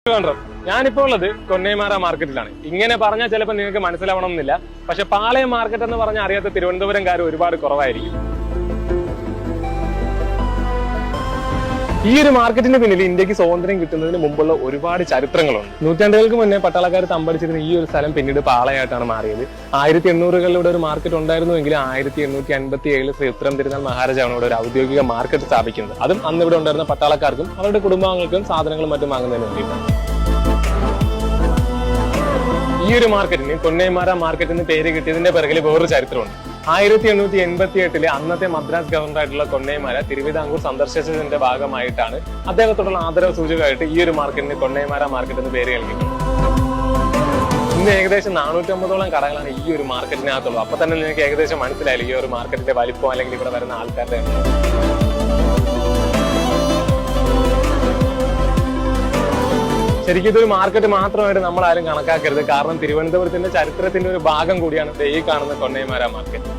ഞാനിപ്പോൾ ഉള്ളത് കൊന്നൈമാറ മാർക്കറ്റിലാണ്. ഇങ്ങനെ പറഞ്ഞാൽ ചിലപ്പോൾ നിങ്ങൾക്ക് മനസ്സിലാവണമെന്നില്ല. പക്ഷെ പാളയം മാർക്കറ്റ് എന്ന് പറഞ്ഞാൽ അറിയാത്ത തിരുവനന്തപുരംകാർ ഒരുപാട് കുറവായിരിക്കും. ഈ ഒരു മാർക്കറ്റിന് പിന്നിൽ ഇന്ത്യക്ക് സ്വാതന്ത്ര്യം കിട്ടുന്നതിന് മുമ്പുള്ള ഒരുപാട് ചരിത്രങ്ങളുണ്ട്. നൂറ്റാണ്ടുകൾക്ക് മുന്നേ പട്ടാളക്കാർ തമ്പടിച്ചിരുന്ന ഈ ഒരു സ്ഥലം പിന്നീട് പാളയമായിട്ടാണ് മാറിയത്. 1800-കളിലൂടെ ഒരു മാർക്കറ്റ് ഉണ്ടായിരുന്നുവെങ്കിൽ 1857 ശ്രീ ഉത്തരം തിരുനാൾ മഹാരാജാണ് ഇവിടെ ഒരു ഔദ്യോഗിക മാർക്കറ്റ് സ്ഥാപിക്കുന്നത്. അതും അന്ന് ഇവിടെ ഉണ്ടായിരുന്ന പട്ടാളക്കാർക്കും അവരുടെ കുടുംബാംഗങ്ങൾക്കും സാധനങ്ങളും മറ്റും വാങ്ങുന്നതിന് വേണ്ടിയിട്ടാണ്. ഈ ഒരു മാർക്കറ്റിന് കൊന്നൈമാറ മാർക്കറ്റ് എന്ന് പേര് കിട്ടിയതിന്റെ പിറകിൽ വേറൊരു ചരിത്രമുണ്ട്. 1888 അന്നത്തെ മദ്രാസ് ഗവർണറായിട്ടുള്ള കൊന്നൈമാര തിരുവിതാംകൂർ സന്ദർശിച്ചതിന്റെ ഭാഗമായിട്ടാണ് അദ്ദേഹത്തോടുള്ള ആദരവ് സൂചകമായിട്ട് ഈ ഒരു മാർക്കറ്റിന് കൊന്നൈമാറ മാർക്കറ്റ് എന്ന് പേര് നൽകിയിട്ടുള്ളത്. ഇന്ന് ഏകദേശം 450ഓളം കടകളാണ് ഈ ഒരു മാർക്കറ്റിനകത്തുള്ളത്. അപ്പൊ തന്നെ നിങ്ങൾക്ക് ഏകദേശം മനസ്സിലായില്ല ഈ ഒരു മാർക്കറ്റിന്റെ വലിപ്പം അല്ലെങ്കിൽ ഇവിടെ വരുന്ന ആൾക്കാരുടെ എണ്ണം. ശരിക്കും ഇതൊരു മാർക്കറ്റ് മാത്രമായിട്ട് നമ്മൾ ആരും കണക്കാക്കരുത്. കാരണം തിരുവനന്തപുരത്തിന്റെ ചരിത്രത്തിന്റെ ഒരു ഭാഗം കൂടിയാണ് ഈ കാണുന്ന കൊന്നൈമാറ മാർക്കറ്റ്.